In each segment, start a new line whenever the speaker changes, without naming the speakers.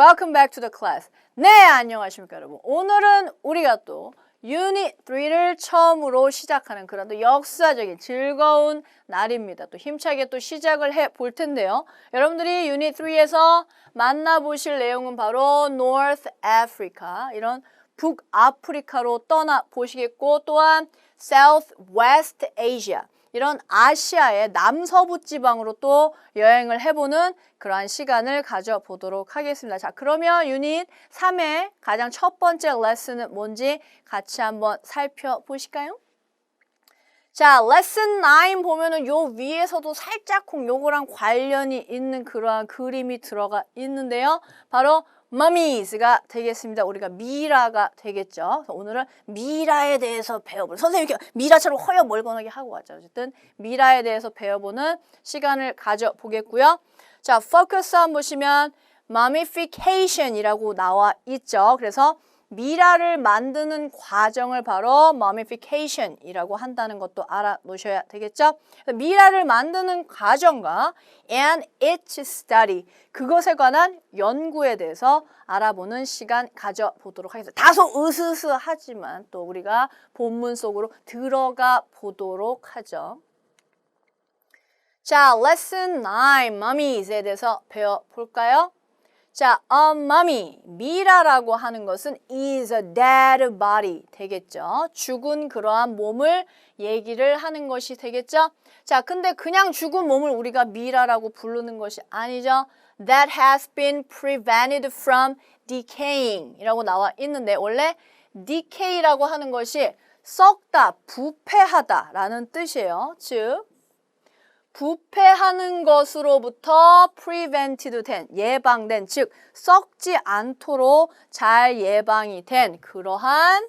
welcome back to the class. 네, 안녕하십니까 여러분. 오늘은 우리가 또 유닛 3를 처음으로 시작하는 그런 또 역사적인 즐거운 날입니다. 또 힘차게 또 시작을 해 볼 텐데요. 여러분들이 유닛 3에서 만나보실 내용은 바로 North Africa, 이런 북아프리카로 떠나 보시겠고, 또한 Southwest Asia, 이런 아시아의 남서부 지방으로 또 여행을 해보는 그러한 시간을 가져보도록 하겠습니다. 자, 그러면 유닛 3의 가장 첫 번째 레슨은 뭔지 같이 한번 살펴보실까요? 자, 레슨 9 보면은 요 위에서도 살짝쿵 요거랑 관련이 있는 그러한 그림이 들어가 있는데요. 바로 mummies가 되겠습니다. 우리가 미라가 되겠죠. 오늘은 미라에 대해서 배워보는, 선생님이 미라처럼 허여 멀건하게 하고 왔죠. 어쨌든 미라에 대해서 배워보는 시간을 가져보겠고요. 자, 포커스 한번 보시면 mummification이라고 나와 있죠. 그래서 미라를 만드는 과정을 바로 mummification이라고 한다는 것도 알아놓으셔야 되겠죠. 미라를 만드는 과정과 and its study, 그것에 관한 연구에 대해서 알아보는 시간 가져보도록 하겠습니다. 다소 으스스하지만 또 우리가 본문 속으로 들어가 보도록 하죠. 자, lesson 9, mummies에 대해서 배워볼까요? 자, a mummy, 미라라고 하는 것은 is a dead body 되겠죠. 죽은 그러한 몸을 얘기를 하는 것이 되겠죠. 자, 근데 그냥 죽은 몸을 우리가 미라라고 부르는 것이 아니죠. That has been prevented from decaying 이라고 나와 있는데, 원래 decay라고 하는 것이 썩다, 부패하다 라는 뜻이에요. 즉, 부패하는 것으로부터 prevented 된, 예방된, 즉 썩지 않도록 잘 예방이 된 그러한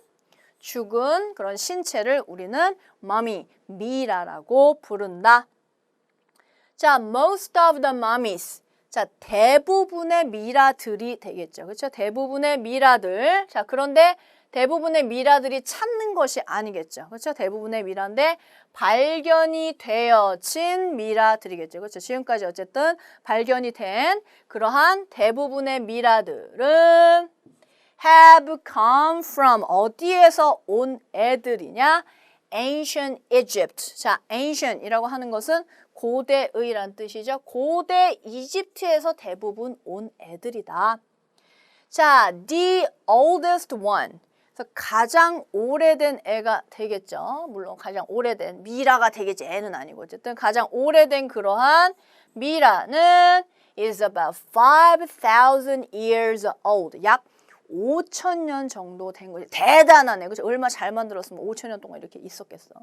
죽은 그런 신체를 우리는 mummy, 미라라고 부른다. 자, most of the mummies, 자, 대부분의 미라들이 되겠죠. 그렇죠? 대부분의 미라들. 자, 그런데 대부분의 미라들이 찾는 것이 아니겠죠. 그렇죠? 대부분의 미라인데 발견이 되어진 미라들이겠죠. 그렇죠? 지금까지 어쨌든 발견이 된 그러한 대부분의 미라들은 have come from, 어디에서 온 애들이냐? ancient Egypt. 자, ancient이라고 하는 것은 고대의란 뜻이죠. 고대 이집트에서 대부분 온 애들이다. 자, the oldest one. 그래서 가장 오래된 애가 되겠죠. 물론 가장 오래된 미라가 되겠지. 애는 아니고 어쨌든 가장 오래된 그러한 미라는 is about 5,000 years old. 약 5,000년 정도 된 거지. 대단하네. 그렇죠? 얼마 잘 만들었으면 5,000년 동안 이렇게 있었겠어.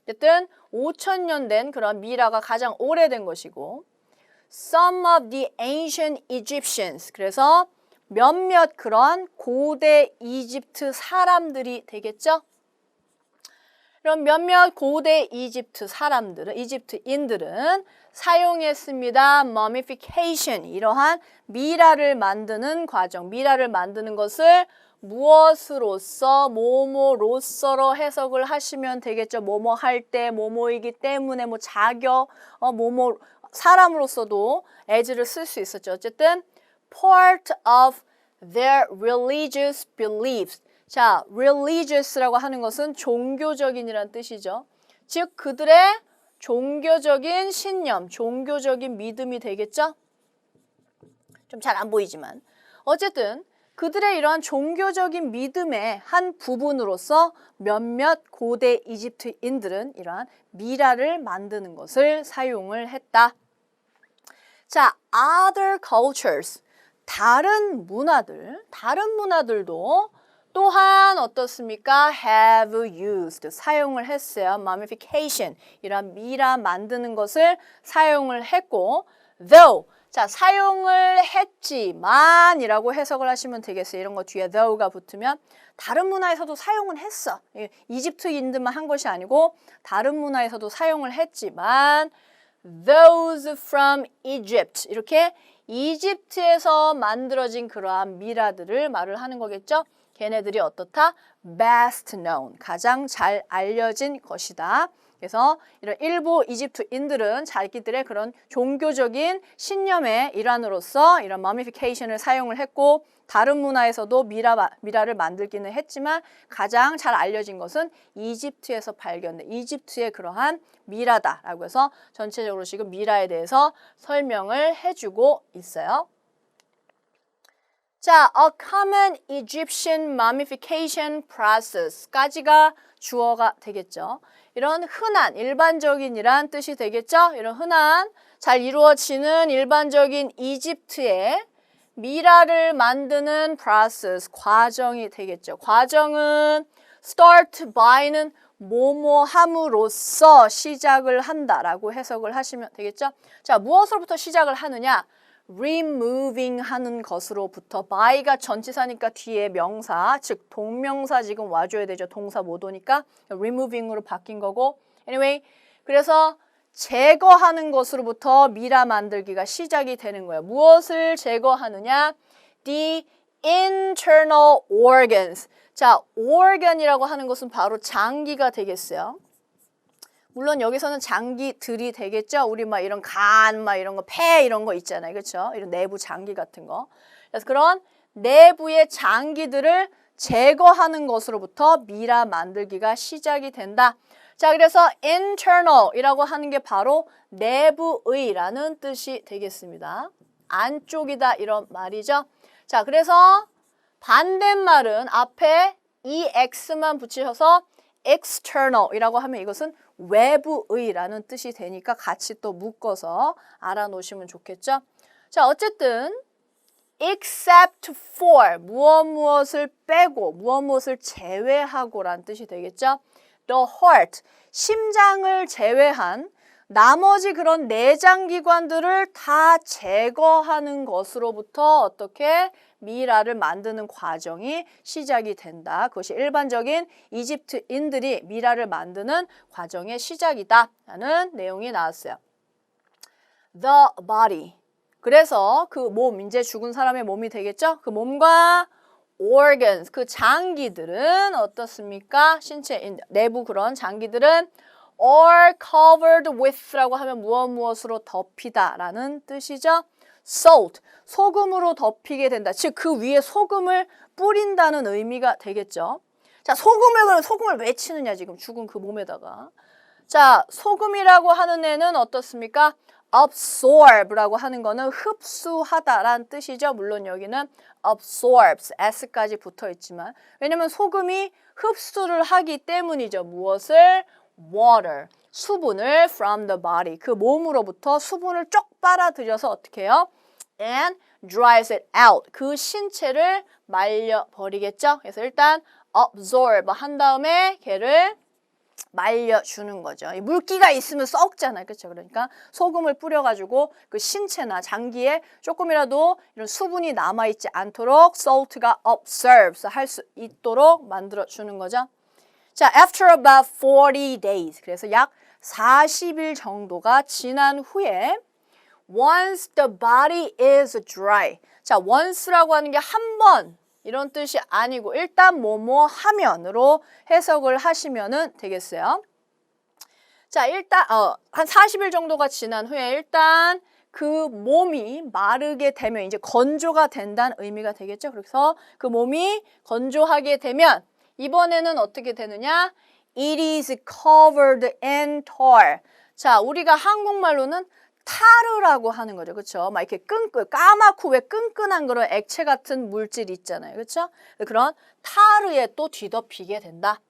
어쨌든 5,000년 된 그런 미라가 가장 오래된 것이고, some of the ancient Egyptians, 그래서 몇몇 그런 고대 이집트 사람들이 되겠죠? 그럼 몇몇 고대 이집트 사람들은, 이집트인들은 사용했습니다. mummification, 이러한 미라를 만드는 과정, 미라를 만드는 것을 무엇으로서, 뭐뭐로서로 해석을 하시면 되겠죠. 뭐뭐 할 때, 뭐뭐이기 때문에, 뭐 자격, 뭐뭐 사람으로서도 as를 쓸 수 있었죠. 어쨌든 part of their religious beliefs. 자, religious라고 하는 것은 종교적인이란 뜻이죠. 즉, 그들의 종교적인 신념, 종교적인 믿음이 되겠죠? 좀 잘 안 보이지만. 어쨌든 그들의 이러한 종교적인 믿음의 한 부분으로서 몇몇 고대 이집트인들은 이러한 미라를 만드는 것을 사용을 했다. 자, other cultures. 다른 문화들도 또한 어떻습니까? have used, 사용을 했어요. mummification, 이런 미라 만드는 것을 사용을 했고, though, 자, 사용을 했지만 이라고 해석을 하시면 되겠어요. 이런 거 뒤에 though가 붙으면 다른 문화에서도 사용은 했어. 이집트인들만 한 것이 아니고 다른 문화에서도 사용을 했지만 those from Egypt, 이렇게 이집트에서 만들어진 그러한 미라들을 말을 하는 거겠죠. 걔네들이 어떻다? best known, 가장 잘 알려진 것이다. 그래서 이런 일부 이집트인들은 자기들의 그런 종교적인 신념의 일환으로서 이런 머미피케이션을 사용을 했고 다른 문화에서도 미라를 만들기는 했지만 가장 잘 알려진 것은 이집트에서 발견된 이집트의 그러한 미라다라고 해서 전체적으로 지금 미라에 대해서 설명을 해주고 있어요. 자, a common Egyptian mummification process까지가 주어가 되겠죠. 이런 흔한, 일반적인이란 뜻이 되겠죠. 이런 흔한, 잘 이루어지는 일반적인 이집트의 미라를 만드는 process, 과정이 되겠죠. 과정은 start by는 뭐뭐함으로써 시작을 한다라고 해석을 하시면 되겠죠. 자, 무엇으로부터 시작을 하느냐? removing 하는 것으로부터 by가 전치사니까 뒤에 명사, 즉 동명사 지금 와줘야 되죠. 동사 못 오니까 removing으로 바뀐 거고 anyway, 그래서 제거하는 것으로부터 미라 만들기가 시작이 되는 거예요. 무엇을 제거하느냐? The internal organs. 자, organ이라고 하는 것은 바로 장기가 되겠어요. 물론 여기서는 장기들이 되겠죠. 우리 막 이런 간, 막 이런 거, 폐 이런 거 있잖아요. 그렇죠? 이런 내부 장기 같은 거. 그래서 그런 내부의 장기들을 제거하는 것으로부터 미라 만들기가 시작이 된다. 자, 그래서 internal이라고 하는 게 바로 내부의라는 뜻이 되겠습니다. 안쪽이다 이런 말이죠. 자, 그래서 반대말은 앞에 ex만 붙이셔서 external이라고 하면 이것은 외부의라는 뜻이 되니까 같이 또 묶어서 알아놓으시면 좋겠죠. 자, 어쨌든 except for 무엇을 빼고 무엇을 제외하고란 뜻이 되겠죠. The heart 심장을 제외한 나머지 그런 내장기관들을 다 제거하는 것으로부터 어떻게 미라를 만드는 과정이 시작이 된다. 그것이 일반적인 이집트인들이 미라를 만드는 과정의 시작이다 라는 내용이 나왔어요. The body. 그래서 그 몸, 이제 죽은 사람의 몸이 되겠죠? 그 몸과 organs, 그 장기들은 어떻습니까? 신체 내부 그런 장기들은 are covered with라고 하면 무엇으로 덮이다 라는 뜻이죠. salt, 소금으로 덮이게 된다. 즉 그 위에 소금을 뿌린다는 의미가 되겠죠. 자, 소금을 왜 치느냐 지금 죽은 그 몸에다가. 자, 소금이라고 하는 애는 어떻습니까? absorb라고 하는 거는 흡수하다라는 뜻이죠. 물론 여기는 absorbs, s까지 붙어 있지만 왜냐면 소금이 흡수를 하기 때문이죠. 무엇을? water, 수분을 from the body, 그 몸으로부터 수분을 쪽 빨아들여서 어떻게 해요? and dries it out, 그 신체를 말려버리겠죠. 그래서 일단 absorb 한 다음에 걔를 말려주는 거죠. 물기가 있으면 썩잖아요. 그렇죠? 그러니까 소금을 뿌려가지고 그 신체나 장기에 조금이라도 이런 수분이 남아있지 않도록 salt가 absorbs 할 수 있도록 만들어주는 거죠. 자, after about 40 days. 그래서 약 40일 정도가 지난 후에 once the body is dry. 자, once라고 하는 게 한 번 이런 뜻이 아니고 일단 뭐뭐 하면으로 해석을 하시면은 되겠어요. 자, 일단 한 40일 정도가 지난 후에 일단 그 몸이 마르게 되면 이제 건조가 된다는 의미가 되겠죠. 그래서 그 몸이 건조하게 되면 이번에는 어떻게 되느냐? It is covered in tar. 자, 우리가 한국말로는 타르라고 하는 거죠. 그렇죠? 막 이렇게 까맣고 왜 끈끈한 그런 액체 같은 물질 있잖아요. 그렇죠? 그런 타르에 또 뒤덮이게 된다.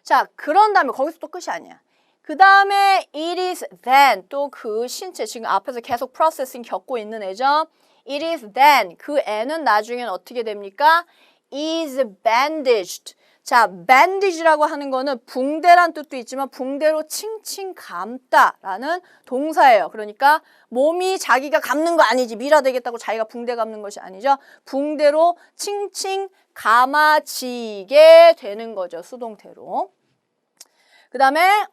자, 그런 다음에 거기서 또 끝이 아니야. 그 다음에 it is then, 또 그 신체, 지금 앞에서 계속 프로세싱 겪고 있는 애죠. It is then, 그 애는 나중엔 어떻게 됩니까? is bandaged. 자, bandage라고 하는 거는 붕대란 뜻도 있지만 붕대로 칭칭 감다라는 동사예요. 그러니까 몸이 자기가 감는 거 아니지. 미라 되겠다고 자기가 붕대 감는 것이 아니죠. 붕대로 칭칭 감아지게 되는 거죠. 수동태로. 그 다음에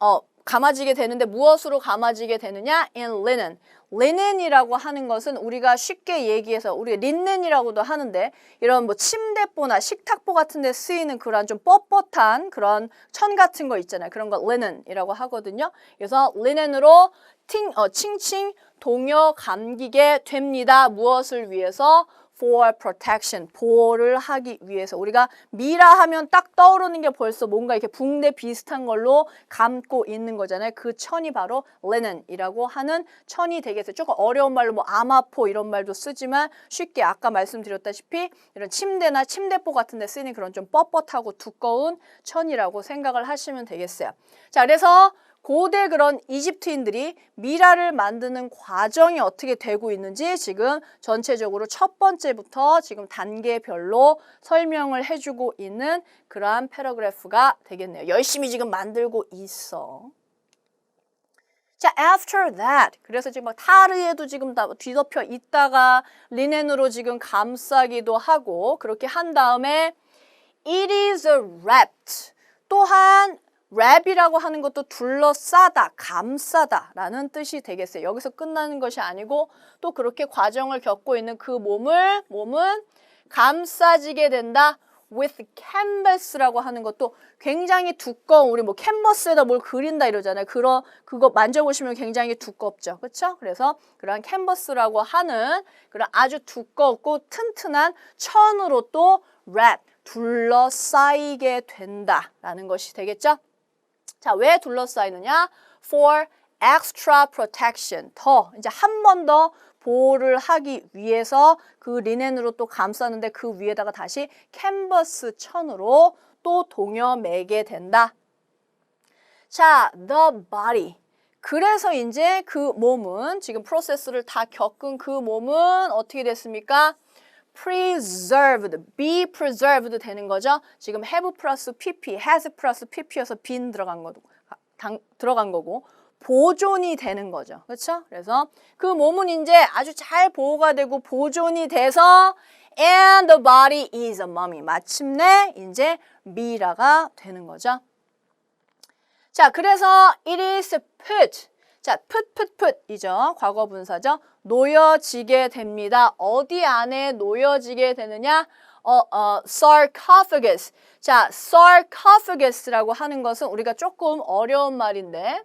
감아지게 되는데 무엇으로 감아지게 되느냐? In linen. 리넨이라고 하는 것은 우리가 쉽게 얘기해서 우리가 린넨이라고도 하는데 이런 뭐 침대보나 식탁보 같은 데 쓰이는 그런 좀 뻣뻣한 그런 천 같은 거 있잖아요. 그런 거 리넨이라고 하거든요. 그래서 리넨으로 칭칭 동요 감기게 됩니다. 무엇을 위해서? For protection, 보호를 하기 위해서. 우리가 미라 하면 딱 떠오르는 게 벌써 뭔가 이렇게 붕대 비슷한 걸로 감고 있는 거잖아요. 그 천이 바로 linen이라고 하는 천이 되겠어요. 조금 어려운 말로 뭐 아마포 이런 말도 쓰지만 쉽게 아까 말씀드렸다시피 이런 침대나 침대보 같은 데 쓰이는 그런 좀 뻣뻣하고 두꺼운 천이라고 생각을 하시면 되겠어요. 자, 그래서 고대 그런 이집트인들이 미라를 만드는 과정이 어떻게 되고 있는지 지금 전체적으로 첫 번째부터 지금 단계별로 설명을 해주고 있는 그러한 패러그래프가 되겠네요. 열심히 지금 만들고 있어. 자, after that. 그래서 지금 막 타르에도 지금 다 뒤덮여 있다가 리넨으로 지금 감싸기도 하고 그렇게 한 다음에 it is wrapped. 또한 wrap이라고 하는 것도 둘러싸다, 감싸다 라는 뜻이 되겠어요. 여기서 끝나는 것이 아니고 또 그렇게 과정을 겪고 있는 그 몸은 감싸지게 된다. with canvas라고 하는 것도 굉장히 두꺼운, 우리 뭐 캔버스에다 뭘 그린다 이러잖아요. 그거 만져보시면 굉장히 두껍죠. 그렇죠? 그래서 그런 캔버스라고 하는 그런 아주 두껍고 튼튼한 천으로 또 wrap, 둘러싸이게 된다라는 것이 되겠죠? 자, 왜 둘러싸이느냐? For extra protection. 더, 이제 한 번 더 보호를 하기 위해서 그 리넨으로 또 감쌌는데 그 위에다가 다시 캔버스 천으로 또 동여매게 된다. 자, the body. 그래서 이제 그 몸은 지금 프로세스를 다 겪은 그 몸은 어떻게 됐습니까? preserved, be preserved 되는 거죠. 지금 have 플러스 pp, has 플러스 pp여서 been 들어간 거고 보존이 되는 거죠. 그렇죠? 그래서 그 몸은 이제 아주 잘 보호가 되고 보존이 돼서 and the body is a mummy. 마침내 이제 미라가 되는 거죠. 자, 그래서 it is put. 자, put 이죠. 과거 분사죠. 놓여지게 됩니다. 어디 안에 놓여지게 되느냐? sarcophagus. 자, sarcophagus라고 하는 것은 우리가 조금 어려운 말인데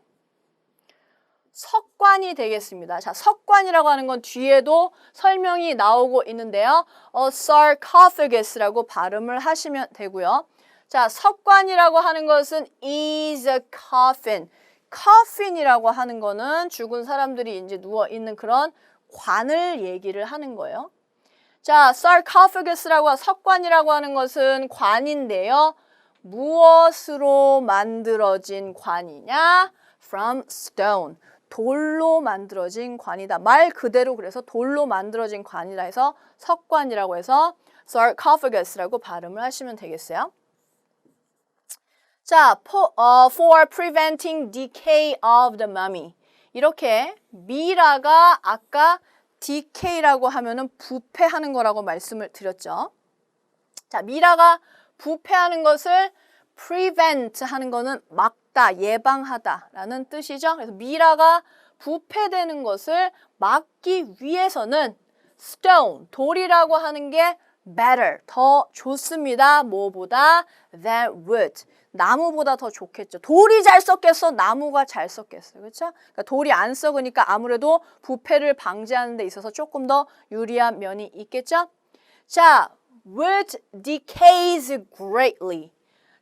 석관이 되겠습니다. 자, 석관이라고 하는 건 뒤에도 설명이 나오고 있는데요. sarcophagus라고 발음을 하시면 되고요. 자, 석관이라고 하는 것은 is a coffin. coffin이라고 하는 거는 죽은 사람들이 이제 누워 있는 그런 관을 얘기를 하는 거예요. 자, sarcophagus라고 석관이라고 하는 것은 관인데요. 무엇으로 만들어진 관이냐? From stone. 돌로 만들어진 관이다. 말 그대로 그래서 돌로 만들어진 관이다 해서 석관이라고 해서 sarcophagus라고 발음을 하시면 되겠어요. 자, for preventing decay of the mummy. 이렇게 미라가 아까 decay라고 하면은 부패하는 거라고 말씀을 드렸죠. 자, 미라가 부패하는 것을 prevent 하는 거는 막다, 예방하다라는 뜻이죠. 그래서 미라가 부패되는 것을 막기 위해서는 stone, 돌이라고 하는 게 better, 더 좋습니다. 뭐보다? than wood. 나무보다 더 좋겠죠. 돌이 잘 썩겠어? 나무가 잘 썩겠어요. 그렇죠? 그러니까 돌이 안 썩으니까 아무래도 부패를 방지하는 데 있어서 조금 더 유리한 면이 있겠죠? 자, wood decays greatly.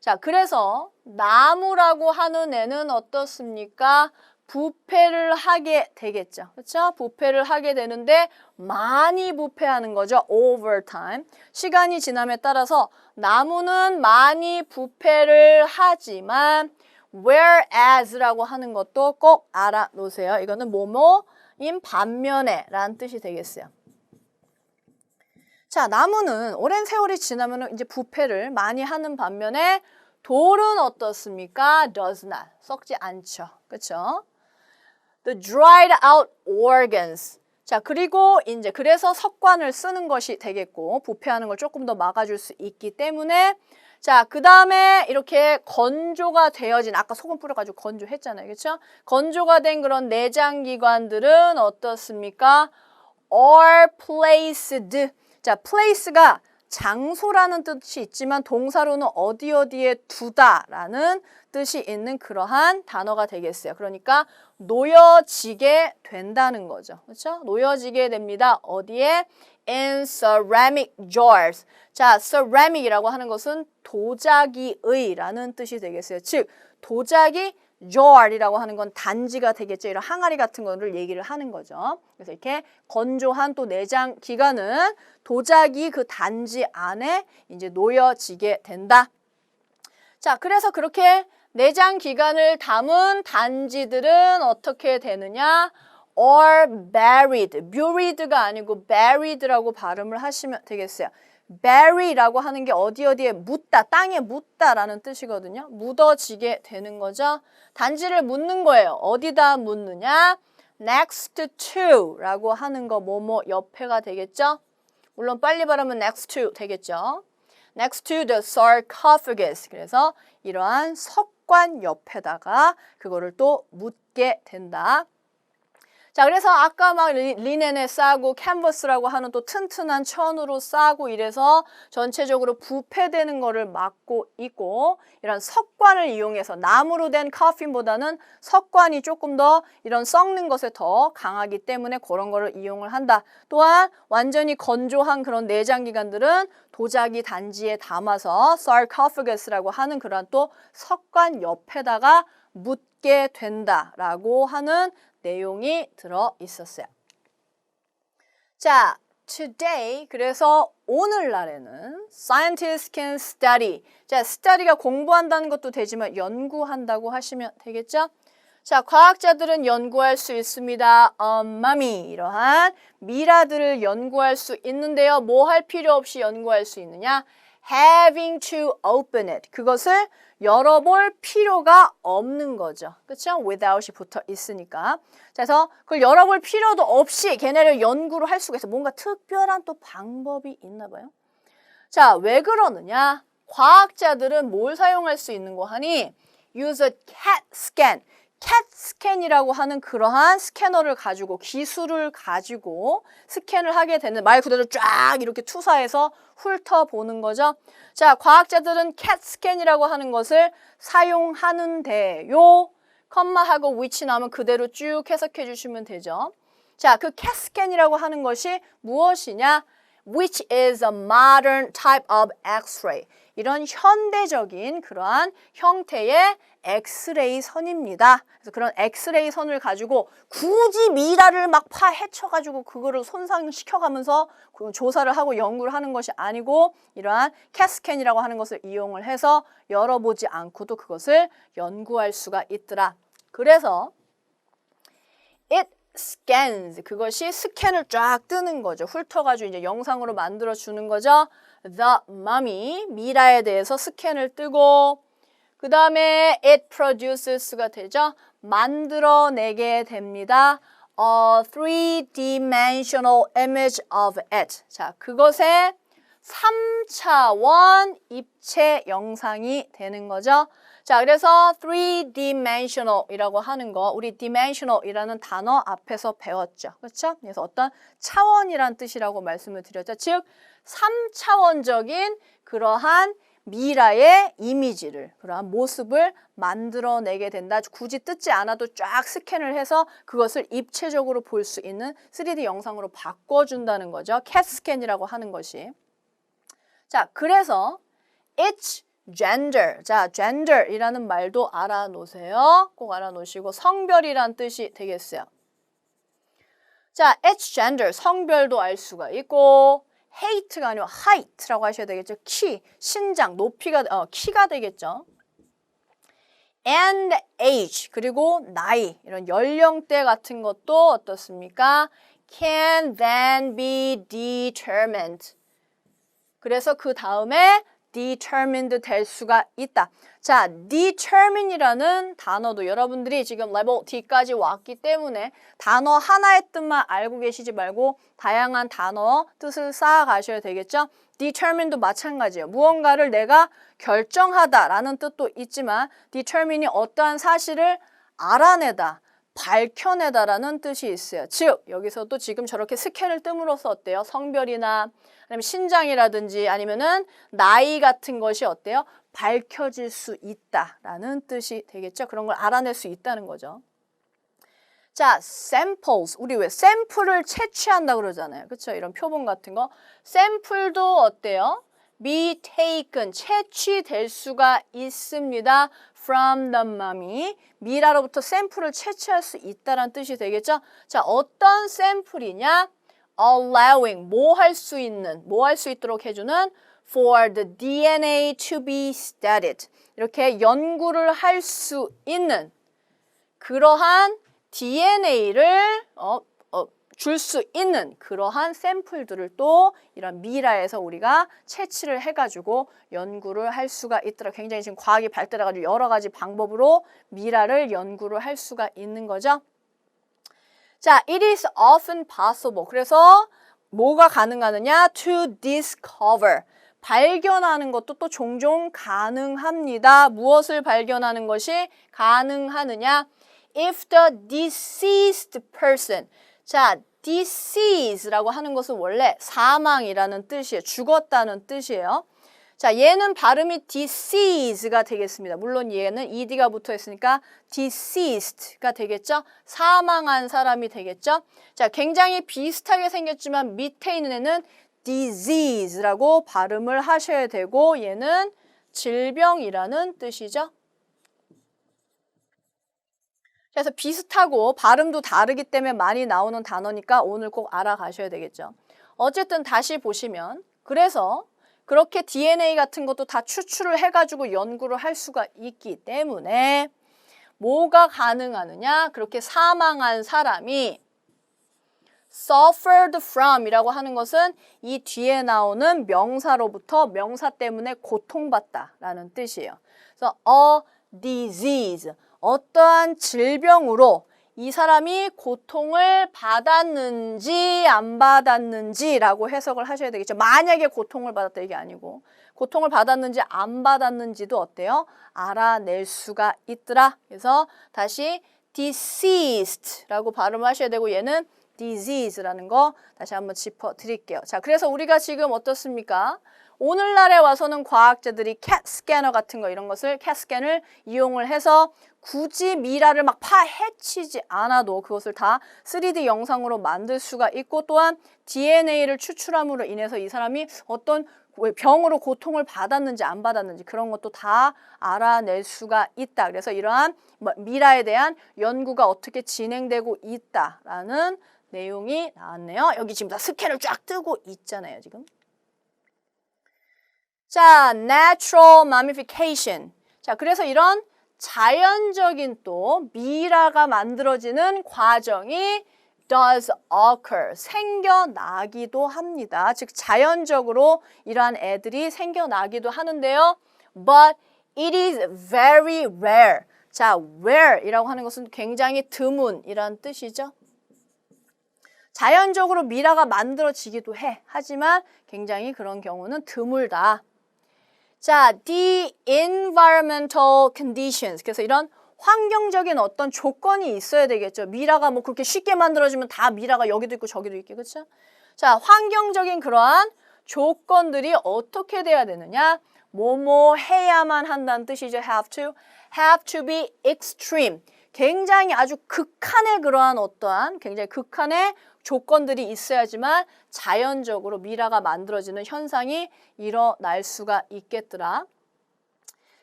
자, 그래서 나무라고 하는 애는 어떻습니까? 부패를 하게 되겠죠. 그렇죠? 부패를 하게 되는데 많이 부패하는 거죠. over time. 시간이 지남에 따라서 나무는 많이 부패를 하지만 whereas라고 하는 것도 꼭 알아놓으세요. 이거는 뭐뭐인 반면에 라는 뜻이 되겠어요. 자, 나무는 오랜 세월이 지나면 이제 부패를 많이 하는 반면에 돌은 어떻습니까? does not. 썩지 않죠. 그렇죠? The dried out organs. 자, 그리고 이제 그래서 석관을 쓰는 것이 되겠고 부패하는 걸 조금 더 막아줄 수 있기 때문에 자, 그 다음에 이렇게 건조가 되어진, 아까 소금 뿌려가지고 건조했잖아요. 그렇죠? 건조가 된 그런 내장기관들은 어떻습니까? are placed. 자, place가 장소라는 뜻이 있지만 동사로는 어디에 두다라는 뜻이 있는 그러한 단어가 되겠어요. 그러니까 놓여지게 된다는 거죠. 그렇죠? 놓여지게 됩니다. 어디에? In ceramic jars. 자, ceramic이라고 하는 것은 도자기의라는 뜻이 되겠어요. 즉, 도자기 jar이라고 하는 건 단지가 되겠죠. 이런 항아리 같은 거를 얘기를 하는 거죠. 그래서 이렇게 건조한 또 내장 기관은 도자기 그 단지 안에 이제 놓여지게 된다. 자, 그래서 그렇게 내장 기관을 담은 단지들은 어떻게 되느냐? Or buried가 아니고 buried라고 발음을 하시면 되겠어요. bury라고 하는 게 어디에 묻다, 땅에 묻다라는 뜻이거든요. 묻어지게 되는 거죠. 단지를 묻는 거예요. 어디다 묻느냐? next to라고 하는 거 뭐뭐 옆에가 되겠죠. 물론 빨리 발음은 next to 되겠죠. next to the sarcophagus. 그래서 이러한 석관 옆에다가 그거를 또 묻게 된다. 자, 그래서 아까 막 리넨에 싸고 캔버스라고 하는 또 튼튼한 천으로 싸고 이래서 전체적으로 부패되는 거를 막고 있고, 이런 석관을 이용해서 나무로 된 커핀보다는 석관이 조금 더 이런 썩는 것에 더 강하기 때문에 그런 거를 이용을 한다. 또한 완전히 건조한 그런 내장기관들은 도자기 단지에 담아서 sarcophagus라고 하는 그런 또 석관 옆에다가 묻게 된다라고 하는 내용이 들어 있었어요. 자, today, 그래서 오늘날에는 scientists can study. 자, study가 공부한다는 것도 되지만 연구한다고 하시면 되겠죠? 자, 과학자들은 연구할 수 있습니다. mommy, 이러한 미라들을 연구할 수 있는데요. 뭐 할 필요 없이 연구할 수 있느냐? having to open it. 그것을 열어볼 필요가 없는 거죠. 그렇죠? without이 붙어 있으니까. 그래서 그걸 열어볼 필요도 없이 걔네를 연구를 할 수가 있어. 뭔가 특별한 또 방법이 있나 봐요. 자, 왜 그러느냐? 과학자들은 뭘 사용할 수 있는 거 하니? use a CAT scan. CAT scan이라고 하는 그러한 스캐너를 가지고, 기술을 가지고 스캔을 하게 되는, 말 그대로 쫙 이렇게 투사해서 훑어보는 거죠. 자, 과학자들은 CAT scan이라고 하는 것을 사용하는데요. 컴마하고 which 나오면 그대로 쭉 해석해 주시면 되죠. 자, 그 CAT scan이라고 하는 것이 무엇이냐? Which is a modern type of X-ray. 이런 현대적인 그러한 형태의 엑스레이 선입니다. 그래서 그런 엑스레이 선을 가지고 굳이 미라를 막 파헤쳐가지고 그거를 손상시켜가면서 조사를 하고 연구를 하는 것이 아니고, 이러한 캣스캔이라고 하는 것을 이용을 해서 열어보지 않고도 그것을 연구할 수가 있더라. 그래서 it scans, 그것이 스캔을 쫙 뜨는 거죠. 훑어가지고 이제 영상으로 만들어 주는 거죠. The mummy, 미라에 대해서 스캔을 뜨고, 그 다음에 it produces가 되죠. 만들어내게 됩니다. A three-dimensional image of it. 자, 그것의 3차원 입체 영상이 되는 거죠. 자, 그래서 three-dimensional이라고 하는 거, 우리 dimensional이라는 단어 앞에서 배웠죠. 그렇죠? 그래서 어떤 차원이란 뜻이라고 말씀을 드렸죠. 즉, 3차원적인 그러한 미라의 이미지를, 그러한 모습을 만들어내게 된다. 굳이 뜯지 않아도 쫙 스캔을 해서 그것을 입체적으로 볼 수 있는 3D 영상으로 바꿔준다는 거죠. 캣 스캔이라고 하는 것이. 자, 그래서 its gender. 자, gender이라는 말도 알아놓으세요. 꼭 알아놓으시고 성별이란 뜻이 되겠어요. 자, its gender, 성별도 알 수가 있고, height가 아니고 height라고 하셔야 되겠죠. 키, 신장, 높이가, 키가 되겠죠. and age, 그리고 나이, 이런 연령대 같은 것도 어떻습니까? can then be determined. 그래서 그 다음에 determined 될 수가 있다. 자, determine이라는 단어도 여러분들이 지금 레벨 D까지 왔기 때문에 단어 하나의 뜻만 알고 계시지 말고 다양한 단어 뜻을 쌓아가셔야 되겠죠? determine도 마찬가지예요. 무언가를 내가 결정하다라는 뜻도 있지만 determine이 어떠한 사실을 알아내다, 밝혀내다라는 뜻이 있어요. 즉 여기서도 지금 저렇게 스캔을 뜸으로써 어때요? 성별이나 아니면 신장이라든지 아니면은 나이 같은 것이 어때요? 밝혀질 수 있다라는 뜻이 되겠죠. 그런 걸 알아낼 수 있다는 거죠. 자, samples. 우리 왜 샘플을 채취한다 그러잖아요. 그렇죠? 이런 표본 같은 거. 샘플도 어때요? be taken. 채취될 수가 있습니다. from the mummy. 미라로부터 샘플을 채취할 수 있다는 뜻이 되겠죠? 자, 어떤 샘플이냐? allowing. 뭐 할 수 있도록 해주는 for the DNA to be studied. 이렇게 연구를 할 수 있는 그러한 DNA를 줄 수 있는 그러한 샘플들을 또 이런 미라에서 우리가 채취를 해가지고 연구를 할 수가 있더라. 굉장히 지금 과학이 발달해가지고 여러 가지 방법으로 미라를 연구를 할 수가 있는 거죠. 자, it is often possible. 그래서 뭐가 가능하느냐? To discover. 발견하는 것도 또 종종 가능합니다. 무엇을 발견하는 것이 가능하느냐? If the deceased person. 자, disease라고 하는 것은 원래 사망이라는 뜻이에요. 죽었다는 뜻이에요. 자, 얘는 발음이 disease가 되겠습니다. 물론 얘는 ed가 붙어 있으니까 deceased가 되겠죠. 사망한 사람이 되겠죠. 자, 굉장히 비슷하게 생겼지만 밑에 있는 애는 disease라고 발음을 하셔야 되고 얘는 질병이라는 뜻이죠. 그래서 비슷하고 발음도 다르기 때문에 많이 나오는 단어니까 오늘 꼭 알아가셔야 되겠죠. 어쨌든 다시 보시면 그래서 그렇게 DNA 같은 것도 다 추출을 해가지고 연구를 할 수가 있기 때문에 뭐가 가능하느냐? 그렇게 사망한 사람이 suffered from 이라고 하는 것은 이 뒤에 나오는 명사로부터 명사 때문에 고통받다라는 뜻이에요. 그래서 a disease, 어떠한 질병으로 이 사람이 고통을 받았는지 안 받았는지라고 해석을 하셔야 되겠죠. 만약에 고통을 받았다 이게 아니고 고통을 받았는지 안 받았는지도 어때요? 알아낼 수가 있더라. 그래서 다시 deceased라고 발음하셔야 되고 얘는 disease라는 거 다시 한번 짚어드릴게요. 자, 그래서 우리가 지금 어떻습니까? 오늘날에 와서는 과학자들이 캣 스캐너 같은 거 이런 것을 캣 스캔을 이용을 해서 굳이 미라를 막 파헤치지 않아도 그것을 다 3D 영상으로 만들 수가 있고 또한 DNA를 추출함으로 인해서 이 사람이 어떤 병으로 고통을 받았는지 안 받았는지 그런 것도 다 알아낼 수가 있다. 그래서 이러한 미라에 대한 연구가 어떻게 진행되고 있다라는 내용이 나왔네요. 여기 지금 다 스캔을 쫙 뜨고 있잖아요, 지금. 자, natural mummification. 자, 그래서 이런 자연적인 또 미라가 만들어지는 과정이 does occur. 생겨나기도 합니다. 즉, 자연적으로 이러한 애들이 생겨나기도 하는데요. But it is very rare. 자, rare이라고 하는 것은 굉장히 드문이란 뜻이죠. 자연적으로 미라가 만들어지기도 해. 하지만 굉장히 그런 경우는 드물다. 자, the environmental conditions. 그래서 이런 환경적인 어떤 조건이 있어야 되겠죠. 미라가 뭐 그렇게 쉽게 만들어지면 다 미라가 여기도 있고 저기도 있게, 그렇죠? 자, 환경적인 그러한 조건들이 어떻게 돼야 되느냐? 뭐뭐 해야만 한다는 뜻이죠. have to be extreme. 굉장히 아주 극한의 그러한 어떠한 굉장히 극한의 조건들이 있어야지만 자연적으로 미라가 만들어지는 현상이 일어날 수가 있겠더라.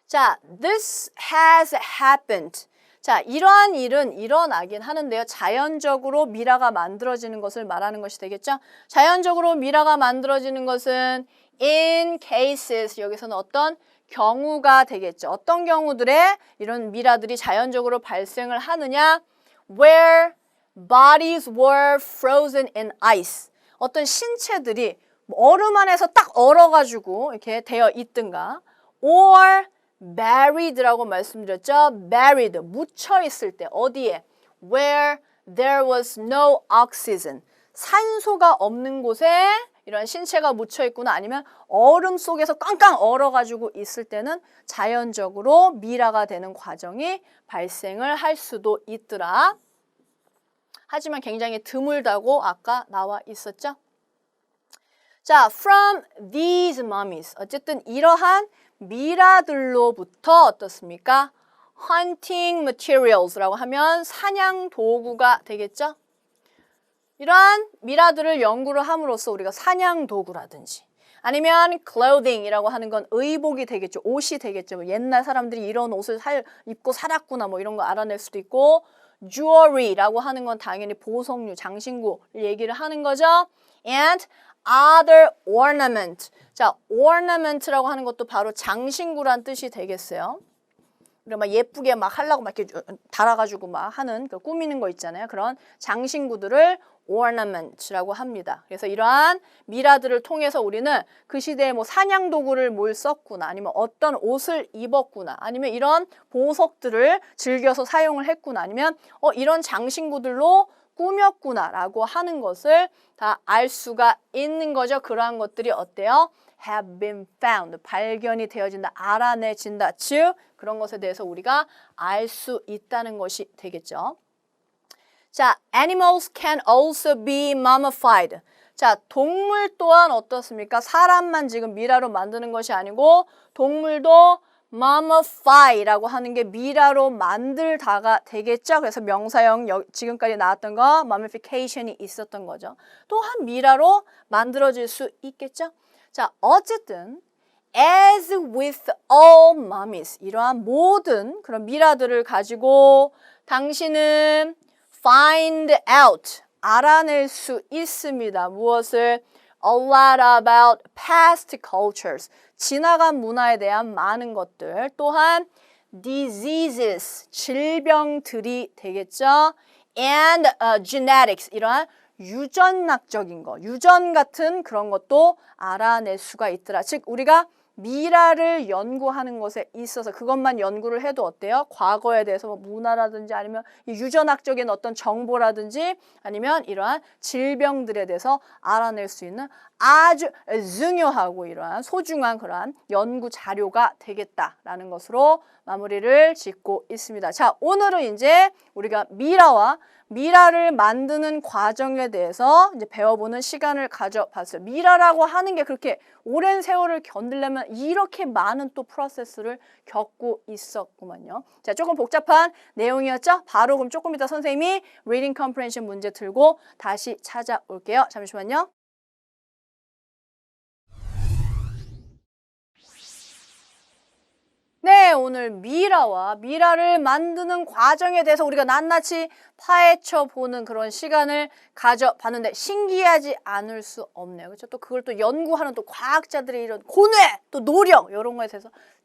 자, this has happened. 자, 이러한 일은 일어나긴 하는데요. 자연적으로 미라가 만들어지는 것을 말하는 것이 되겠죠. 자연적으로 미라가 만들어지는 것은 in cases, 여기서는 어떤 경우가 되겠죠. 어떤 경우들에 이런 미라들이 자연적으로 발생을 하느냐? Where bodies were frozen in ice. 어떤 신체들이 얼음 안에서 딱 얼어가지고 이렇게 되어 있든가 or buried라고 말씀드렸죠. buried, 묻혀 있을 때 어디에? where there was no oxygen, 산소가 없는 곳에 이런 신체가 묻혀 있거나 아니면 얼음 속에서 깡깡 얼어가지고 있을 때는 자연적으로 미라가 되는 과정이 발생을 할 수도 있더라. 하지만 굉장히 드물다고 아까 나와 있었죠. 자, from these mummies. 어쨌든 이러한 미라들로부터 어떻습니까? hunting materials라고 하면 사냥 도구가 되겠죠? 이러한 미라들을 연구를 함으로써 우리가 사냥 도구라든지 아니면 clothing이라고 하는 건 의복이 되겠죠. 옷이 되겠죠. 옛날 사람들이 이런 옷을 입고 살았구나 뭐 이런 거 알아낼 수도 있고 jewelry라고 하는 건 당연히 보석류, 장신구를 얘기를 하는 거죠. and other ornament. 자, ornament라고 하는 것도 바로 장신구란 뜻이 되겠어요. 막 예쁘게 막 하려고 막 이렇게 달아가지고 막 하는 그 꾸미는 거 있잖아요. 그런 장신구들을 ornament라고 합니다. 그래서 이러한 미라들을 통해서 우리는 그 시대에 뭐 사냥 도구를 뭘 썼구나, 아니면 어떤 옷을 입었구나, 아니면 이런 보석들을 즐겨서 사용을 했구나, 아니면 이런 장신구들로 꾸몄구나라고 하는 것을 다 알 수가 있는 거죠. 그러한 것들이 어때요? have been found, 발견이 되어진다, 알아내진다, 즉 그런 것에 대해서 우리가 알 수 있다는 것이 되겠죠. 자, animals can also be mummified. 자, 동물 또한 어떻습니까? 사람만 지금 미라로 만드는 것이 아니고 동물도 mummify라고 하는 게 미라로 만들다가 되겠죠. 그래서 명사형 지금까지 나왔던 거 mummification이 있었던 거죠. 또한 미라로 만들어질 수 있겠죠. 자, 어쨌든 as with all mummies, 이러한 모든 그런 미라들을 가지고 당신은 find out, 알아낼 수 있습니다. 무엇을? A lot about past cultures, 지나간 문화에 대한 많은 것들, 또한 diseases, 질병들이 되겠죠. and genetics, 이러한 유전학적인 거, 유전 같은 그런 것도 알아낼 수가 있더라. 즉 우리가 미라를 연구하는 것에 있어서 그것만 연구를 해도 어때요? 과거에 대해서 뭐 문화라든지 아니면 유전학적인 어떤 정보라든지 아니면 이러한 질병들에 대해서 알아낼 수 있는 아주 중요하고 이러한 소중한 그러한 연구 자료가 되겠다라는 것으로 마무리를 짓고 있습니다. 자, 오늘은 이제 우리가 미라를 만드는 과정에 대해서 이제 배워보는 시간을 가져봤어요. 미라라고 하는 게 그렇게 오랜 세월을 견디려면 이렇게 많은 또 프로세스를 겪고 있었구만요. 자, 조금 복잡한 내용이었죠? 바로 그럼 조금 이따 선생님이 reading comprehension 문제 들고 다시 찾아올게요. 잠시만요. 네, 오늘 미라를 만드는 과정에 대해서 우리가 낱낱이 파헤쳐 보는 그런 시간을 가져봤는데 신기하지 않을 수 없네요. 그렇죠? 또 그걸 또 연구하는 또 과학자들의 이런 고뇌, 또 노력 이런 거에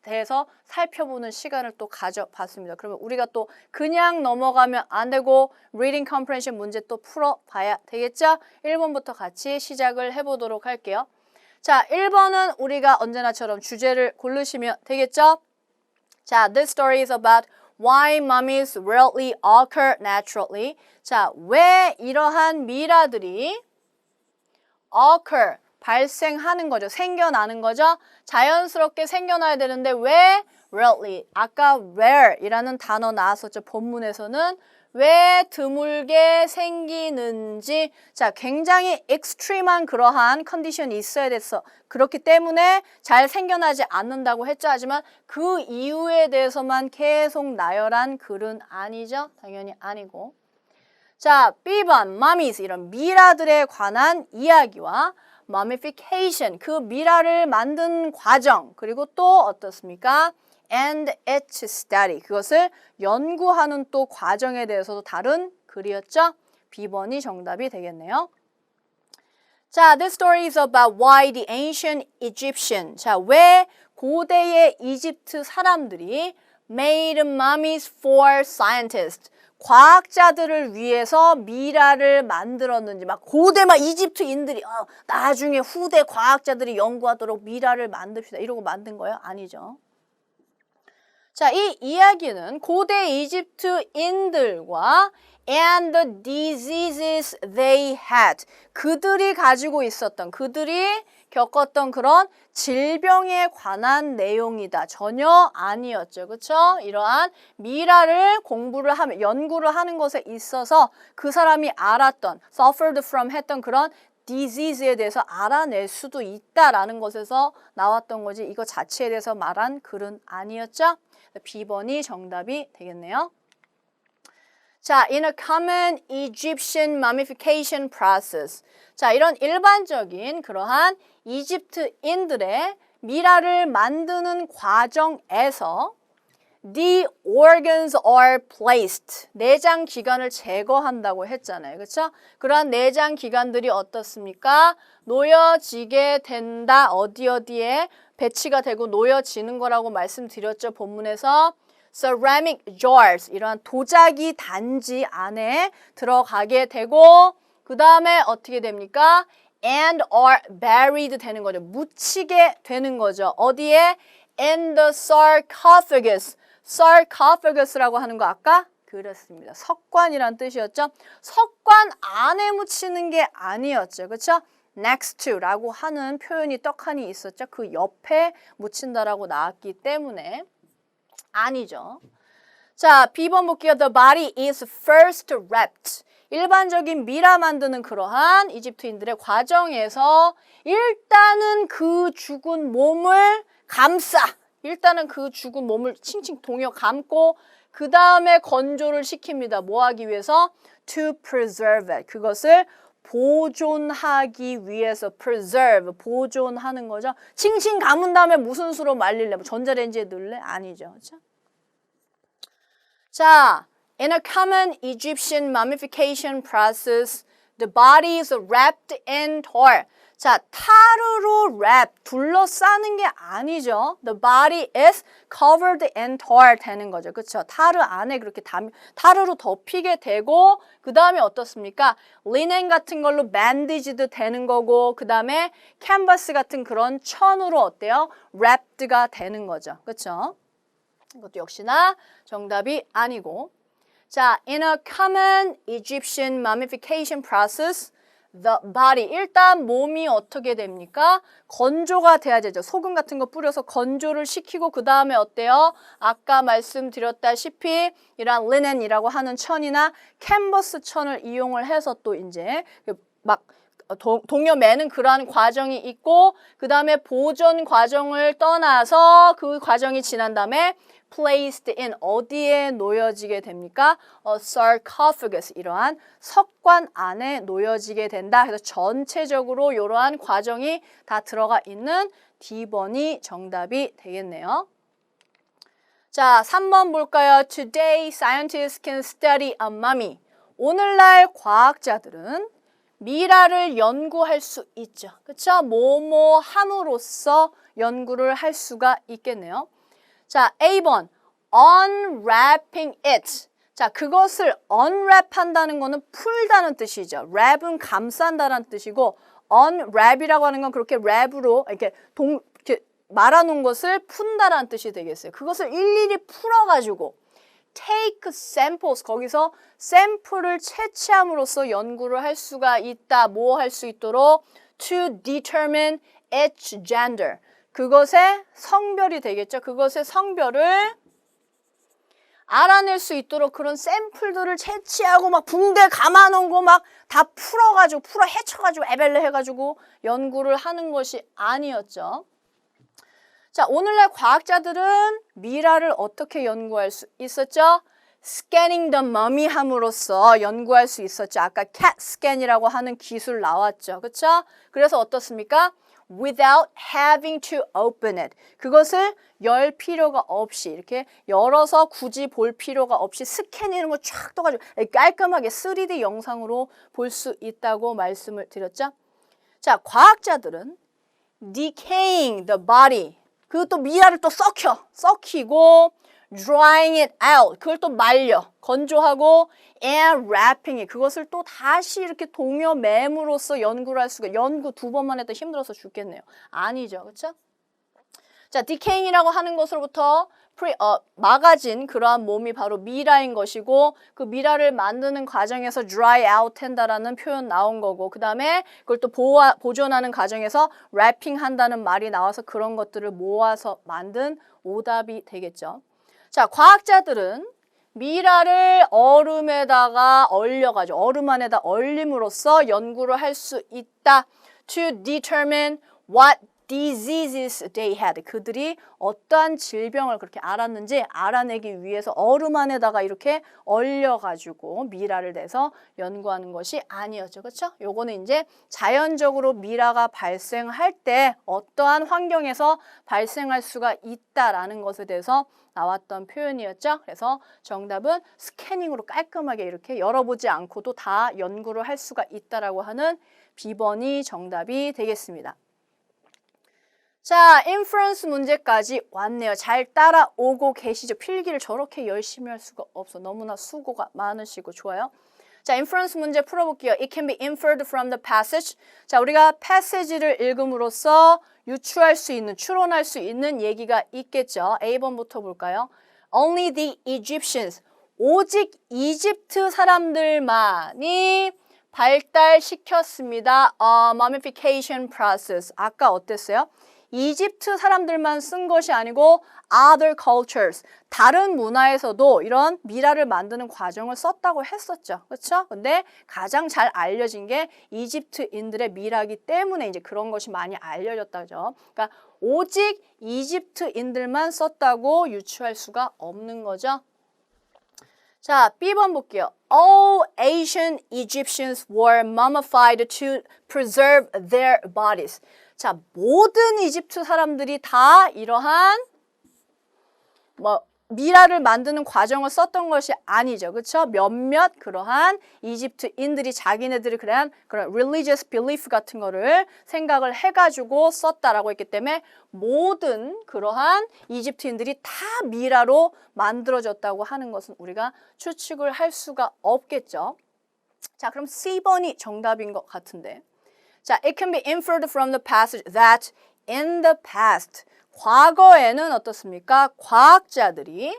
대해서 살펴보는 시간을 또 가져봤습니다. 그러면 우리가 또 그냥 넘어가면 안 되고 reading comprehension 문제 또 풀어봐야 되겠죠? 1번부터 같이 시작을 해보도록 할게요. 자, 1번은 우리가 언제나처럼 주제를 고르시면 되겠죠? 자, this story is about why mummies rarely occur naturally. 자, 왜 이러한 미라들이 occur, 발생하는 거죠. 생겨나는 거죠. 자연스럽게 생겨나야 되는데 왜 rarely, 아까 rare이라는 단어 나왔었죠. 본문에서는 왜 드물게 생기는지, 자, 굉장히 extreme한 그러한 컨디션이 있어야 됐어. 그렇기 때문에 잘 생겨나지 않는다고 했죠. 하지만 그 이유에 대해서만 계속 나열한 글은 아니죠. 당연히 아니고. 자, B번, mummies, 이런 미라들에 관한 이야기와 mummification, 그 미라를 만든 과정, 그리고 또 어떻습니까? and its study, 그것을 연구하는 또 과정에 대해서도 다른 글이었죠. B번이 정답이 되겠네요. 자, this story is about why the ancient Egyptian, 자, 왜 고대의 이집트 사람들이 made mummies for scientists, 과학자들을 위해서 미라를 만들었는지, 막 고대 막 이집트인들이 나중에 후대 과학자들이 연구하도록 미라를 만듭시다 이러고 만든 거예요? 아니죠. 자, 이 이야기는 고대 이집트인들과 and the diseases they had. 그들이 가지고 있었던, 그들이 겪었던 그런 질병에 관한 내용이다. 전혀 아니었죠. 그렇죠? 이러한 미라를 공부를 하면, 연구를 하는 것에 있어서 그 사람이 알았던, suffered from 했던 그런 disease에 대해서 알아낼 수도 있다라는 것에서 나왔던 거지 이거 자체에 대해서 말한 글은 아니었죠? B번이 정답이 되겠네요. 자, in a common Egyptian mummification process. 자, 이런 일반적인 그러한 이집트인들의 미라를 만드는 과정에서 the organs are placed. 내장 기관을 제거한다고 했잖아요. 그렇죠? 그러한 내장 기관들이 어떻습니까? 놓여지게 된다. 어디에 배치가 되고 놓여지는 거라고 말씀드렸죠. 본문에서 ceramic jars, 이러한 도자기 단지 안에 들어가게 되고 그 다음에 어떻게 됩니까? and are buried 되는 거죠. 묻히게 되는 거죠. 어디에? in the sarcophagus. sarcophagus라고 하는 거 아까 그랬습니다. 석관이란 뜻이었죠. 석관 안에 묻히는 게 아니었죠. 그렇죠? next to라고 하는 표현이 떡하니 있었죠. 그 옆에 묻힌다라고 나왔기 때문에 아니죠. 자, B번 볼게요. The body is first wrapped. 일반적인 미라 만드는 그러한 이집트인들의 과정에서 일단은 그 죽은 몸을 감싸. 일단은 그 죽은 몸을 칭칭 동여 감고 그 다음에 건조를 시킵니다. 뭐 하기 위해서? To preserve it. 그것을 보존하기 위해서 preserve, 보존하는 거죠. 칭칭 감은 다음에 무슨 수로 말릴래? 뭐 전자레인지에 넣을래? 아니죠. 그렇죠? 자, in a common Egyptian mummification process, the body is wrapped in tar. 자, 타르로 wrap, 둘러싸는 게 아니죠. The body is covered in tar 되는 거죠. 그렇죠? 타르 안에 그렇게 타르로 덮이게 되고 그 다음에 어떻습니까? 리넨 같은 걸로 bandaged 되는 거고 그 다음에 캔버스 같은 그런 천으로 어때요? wrapped가 되는 거죠. 그렇죠? 이것도 역시나 정답이 아니고 자, in a common Egyptian mummification process, the body, 일단 몸이 어떻게 됩니까? 건조가 돼야 되죠. 소금 같은 거 뿌려서 건조를 시키고 그 다음에 어때요? 아까 말씀드렸다시피 이런 리넨이라고 하는 천이나 캔버스 천을 이용을 해서 또 이제 막 동여 매는 그러한 과정이 있고 그 다음에 보존 과정을 떠나서 그 과정이 지난 다음에 placed in 어디에 놓여지게 됩니까? sarcophagus 이러한 석관 안에 놓여지게 된다. 그래서 전체적으로 이러한 과정이 다 들어가 있는 D번이 정답이 되겠네요. 자, 3번 볼까요? Today scientists can study a mummy. 오늘날 과학자들은 미라를 연구할 수 있죠. 그렇죠? 뭐뭐 함으로써 연구를 할 수가 있겠네요. 자, A번 unwrapping it. 자, 그것을 unwrap 한다는 거는 풀다는 뜻이죠. wrap은 감싼다는 뜻이고 unwrap이라고 하는 건 그렇게 wrap으로 이렇게 말아놓은 것을 푼다라는 뜻이 되겠어요. 그것을 일일이 풀어가지고 take samples, 거기서 샘플을 채취함으로써 연구를 할 수가 있다. 뭐 할 수 있도록 to determine its gender. 그것의 성별이 되겠죠. 그것의 성별을 알아낼 수 있도록 그런 샘플들을 채취하고 막 붕대 감아놓은 거 막 다 풀어가지고 헤쳐가지고 에벨레 해가지고 연구를 하는 것이 아니었죠. 자, 오늘날 과학자들은 미라를 어떻게 연구할 수 있었죠? Scanning the mummy 함으로써 연구할 수 있었죠. 아까 CAT scan이라고 하는 기술 나왔죠. 그렇죠? 그래서 어떻습니까? Without having to open it. 그것을 열 필요가 없이 이렇게 열어서 굳이 볼 필요가 없이 스캔 이런 거 쫙 떠가지고 깔끔하게 3D 영상으로 볼 수 있다고 말씀을 드렸죠. 자, 과학자들은 decaying the body. 그것도 미라를 또 썩히고 drying it out. 그걸 또 말려. 건조하고 and wrapping it. 그것을 또 다시 이렇게 동여매므로써 연구를 할 수가. 연구 2번만 해도 힘들어서 죽겠네요. 아니죠. 그렇죠? 자, decaying이라고 하는 것으로부터 막아진 그러한 몸이 바로 미라인 것이고 그 미라를 만드는 과정에서 dry out 한다라는 표현 나온 거고 그 다음에 그걸 또 보존하는 과정에서 wrapping 한다는 말이 나와서 그런 것들을 모아서 만든 오답이 되겠죠. 자, 과학자들은 미라를 얼음에다가 얼려가지고 얼음 안에다 얼림으로써 연구를 할 수 있다. To determine what diseases they had. 그들이 어떠한 질병을 그렇게 알았는지 알아내기 위해서 얼음 안에다가 이렇게 얼려가지고 미라를 내서 연구하는 것이 아니었죠. 그렇죠? 요거는 이제 자연적으로 미라가 발생할 때 어떠한 환경에서 발생할 수가 있다라는 것에 대해서 나왔던 표현이었죠. 그래서 정답은 스캐닝으로 깔끔하게 이렇게 열어보지 않고도 다 연구를 할 수가 있다라고 하는 B번이 정답이 되겠습니다. 자, 인퍼런스 문제까지 왔네요. 잘 따라오고 계시죠? 필기를 저렇게 열심히 할 수가 없어. 너무나 수고가 많으시고 좋아요. 자, 인퍼런스 문제 풀어볼게요. It can be inferred from the passage. 자, 우리가 passage를 읽음으로써 유추할 수 있는, 추론할 수 있는 얘기가 있겠죠. A번부터 볼까요? Only the Egyptians. 오직 이집트 사람들만이 발달시켰습니다. mummification process. 아까 어땠어요? 이집트 사람들만 쓴 것이 아니고 other cultures, 다른 문화에서도 이런 미라를 만드는 과정을 썼다고 했었죠. 그렇죠? 근데 가장 잘 알려진 게 이집트인들의 미라기 때문에 이제 그런 것이 많이 알려졌다죠. 그러니까 오직 이집트인들만 썼다고 유추할 수가 없는 거죠. 자, B번 볼게요. All ancient Egyptians were mummified to preserve their bodies. 자, 모든 이집트 사람들이 다 이러한 미라를 만드는 과정을 썼던 것이 아니죠. 그렇죠? 몇몇 그러한 이집트인들이 자기네들이 그런 religious belief 같은 거를 생각을 해가지고 썼다라고 했기 때문에 모든 그러한 이집트인들이 다 미라로 만들어졌다고 하는 것은 우리가 추측을 할 수가 없겠죠. 자, 그럼 C번이 정답인 것 같은데. 자, it can be inferred from the passage that in the past, 과거에는 어떻습니까? 과학자들이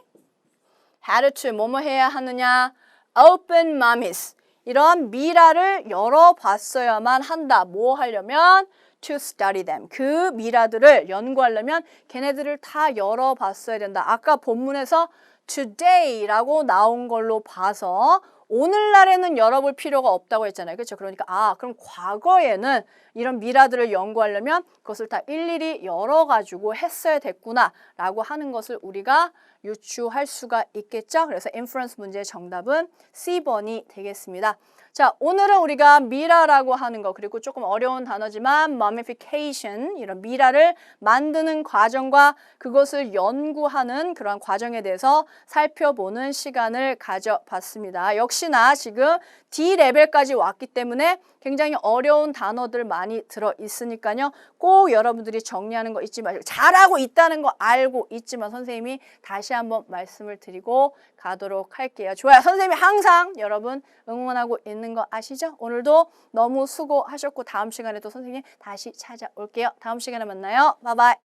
had to 뭐뭐 해야 하느냐? open mummies. 이런 미라를 열어봤어야만 한다. 뭐 하려면? to study them. 그 미라들을 연구하려면 걔네들을 다 열어봤어야 된다. 아까 본문에서 today라고 나온 걸로 봐서 오늘날에는 열어볼 필요가 없다고 했잖아요. 그렇죠? 그러니까 그럼 과거에는 이런 미라들을 연구하려면 그것을 다 일일이 열어가지고 했어야 됐구나 라고 하는 것을 우리가 유추할 수가 있겠죠. 그래서 inference 문제의 정답은 C번이 되겠습니다. 자, 오늘은 우리가 미라라고 하는 거 그리고 조금 어려운 단어지만 mummification 이런 미라를 만드는 과정과 그것을 연구하는 그런 과정에 대해서 살펴보는 시간을 가져봤습니다. 역시나 지금 D레벨까지 왔기 때문에 굉장히 어려운 단어들 많이 들어있으니까요. 꼭 여러분들이 정리하는 거 잊지 마시고 잘하고 있다는 거 알고 있지만 선생님이 다시 한번 말씀을 드리고 가도록 할게요. 좋아요. 선생님이 항상 여러분 응원하고 있는 거 아시죠? 오늘도 너무 수고하셨고 다음 시간에 또 선생님 다시 찾아올게요. 다음 시간에 만나요. 바이바이.